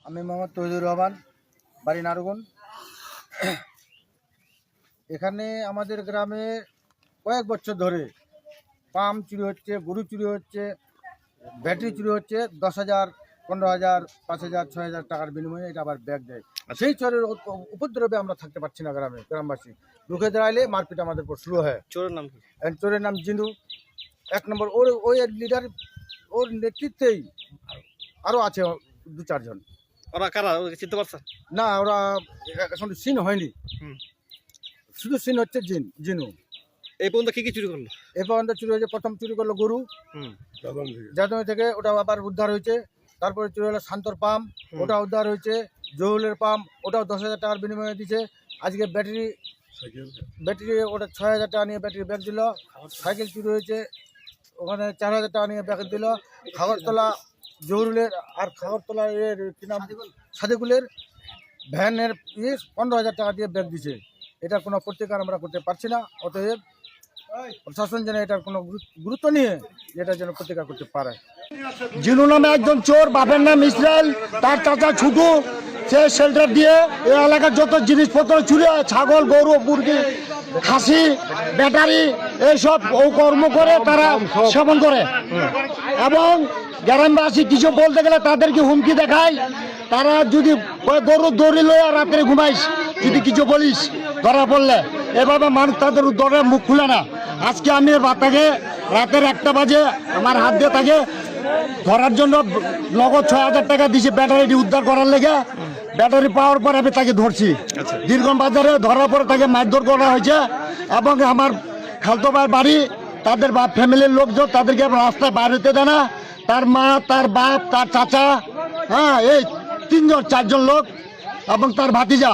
আমি মোহাম্মদ তৌহিদুর রহমান, বাড়ি নারুগন। এখানে আমাদের গ্রামে কয়েক বছর ধরে পাম্প চুরি হচ্ছে, গরু চুরি হচ্ছে, ব্যাটারি চুরি হচ্ছে। 10,000, 15,000, 5,000, 6,000 টাকার বিনিময়ে এটা আবার ব্যাগ দেয়। সেই চোরের উপদ্রবে আমরা থাকতে পারছি না গ্রামবাসী। রুখে দাঁড়াইলে মারপিট আমাদের উপর শুরু হয়। চোরের নাম কি? চোরের নাম জিন্দু, 1 নম্বর। ওই লিডার, ওর নেতৃত্বেই আরও আছে 2-4 জন। ওরা কারা, ওকে চিনতে পারছেন? না, ওরা এখন সিন হয়নি, শুধু সিন হচ্ছে জিনু। এই পর্যন্ত কি কি চুরি করলো? এ পর্যন্ত চুরি হয়েছে, প্রথম চুরি করলো গরু যাদবী থেকে, ওটা আবার উদ্ধার হয়েছে। তারপরে চুরি হলো শান্তর পাম্প, ওটা উদ্ধার হয়েছে। জহুলের পাম্প, ওটাও 10,000 টাকার বিনিময়ে দিচ্ছে। আজকে ব্যাটারি ওটা 6,000 টাকা নিয়ে ব্যাটারি ব্যাগ দিল। সাইকেল চুরি হয়েছে, ওখানে 4,000 টাকা নিয়ে ব্যাগ দিল। খাগরতলা জহুরুলের আর খাগরতলা এর কি নাম, সাদেকুলের ভ্যানের 15,000 টাকা দিয়ে ব্যাগ দিছে। এটার কোনো প্রতিকার আমরা করতে পারছি না। অতএব প্রশাসন যেন এটার কোনো গুরুত্ব নিয়ে এটার যেন প্রতিকার করতে পারে। জিনু নামে একজন চোর, বাপের নাম ইসরায়েল, তার চাচা ছুটু, সে শেল্টার দিয়ে এই এলাকার যত জিনিসপত্র চুরি হয়, ছাগল, গরু, মুরগি, খাসি, ব্যাটারি, এইসব ও কর্ম করে তারা সেবন করে। এবং গ্রামবাসী কিছু বলতে গেলে তাদেরকে হুমকি দেখায়। তারা যদি গরুর দড়ি লইয়া রাত্রে ঘুমাইস, যদি কিছু বলিস ধরা পড়লে, এভাবে মানুষ তাদের দরে মুখ খুলে না। আজকে আমি রাতের 1টা বাজে আমার হাত দিয়ে তাকে ধরার জন্য নগদ 6,000 টাকা দিয়েছি ব্যাটারিটি উদ্ধার করার লেগে। ব্যাটারি পাওয়ার পর আমি তাকে ধরছি। দীর্ঘম বাজারে ধরার পরে তাকে মারধর করা হয়েছে। এবং আমার খালতো ভাইয়ের বাড়ি, তাদের বাপ ফ্যামিলির লোকজন, তাদেরকে রাস্তায় বাইর হতে দেয় না। তার মা, তার বাপ, তার চাচা, হ্যাঁ, এই 3-4 জন লোক এবং তার ভাতিজা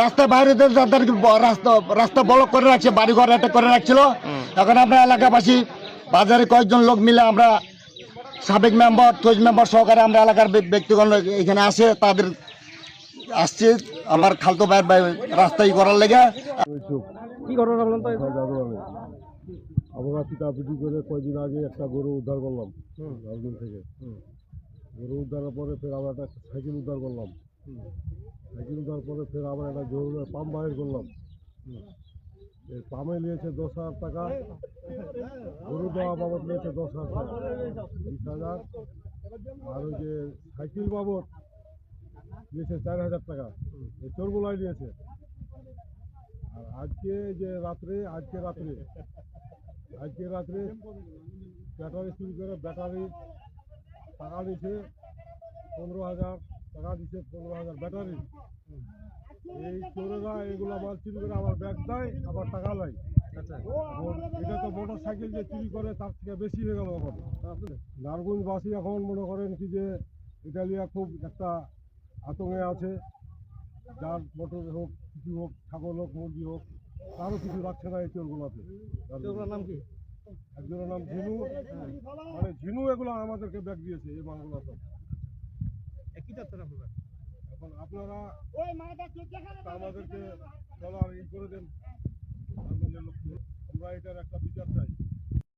রাস্তায় বাইরে তাদেরকে রাস্তা ব্লক করে রাখছে, বাড়িঘর অ্যাটাক করে রাখছিল। এখন আমরা এলাকাবাসী বাজারে কয়েকজন লোক মিলে, আমরা সাবেক মেম্বার, তোজ মেম্বার সহকারে আমরা এলাকার ব্যক্তিগণ এখানে আসে, তাদের আসছে আমার খালতো ভাই রাস্তায় করার লেগে। কি ঘটনা বলেন তো? আমরা পিটাপিটি করে কয়েকদিন আগে একটা গরু উদ্ধার করলাম রাজধানী থেকে। গরু উদ্ধারের পরে ফের আবার একটা সাইকেল উদ্ধার করলাম। সাইকেল উদ্ধার পরে ফের আবার একটা জরুরি পাম্প বাইর করলাম। এই পাম্পে নিয়েছে 10,000 টাকা, গরু দেওয়া বাবদ নিয়েছে 10,000 টাকা, 20,000। আর ওই যে সাইকেল বাবদ নিয়েছে 4,000 টাকা, এই চোরগুলাই নিয়েছে। আর আজকে রাত্রে ব্যাটারি চুরি করে ব্যাটারি টাকা দিচ্ছে 15,000 টাকা দিচ্ছে, 15,000 ব্যাটারি। এই চোরেরা এগুলো মাল চুরি করে আবার ব্যাগ দেয়, আবার টাকা নেয়। এটা তো মোটর সাইকেল যে চুরি করে তার থেকে বেশি হয়ে গেল। এখন নারায়ণগঞ্জবাসী এখন মনে করেন কি যে ইটালিয়া খুব একটা আতঙ্কে আছে। যার মোটর হোক, কিছু হোক, ছাগল হোক, মুরগি হোক, কারো কিছু রাখছে না এই চোরগুলোতে। নাম কি? একজনের নাম ঝিনু, মানে ঝিনু এগুলো আমাদেরকে ব্যাগ দিয়েছে এই মালগুলো সব। এখন আপনারা আমাদেরকে চলার ই করে দেন, আমরা এটার একটা বিচার চাই।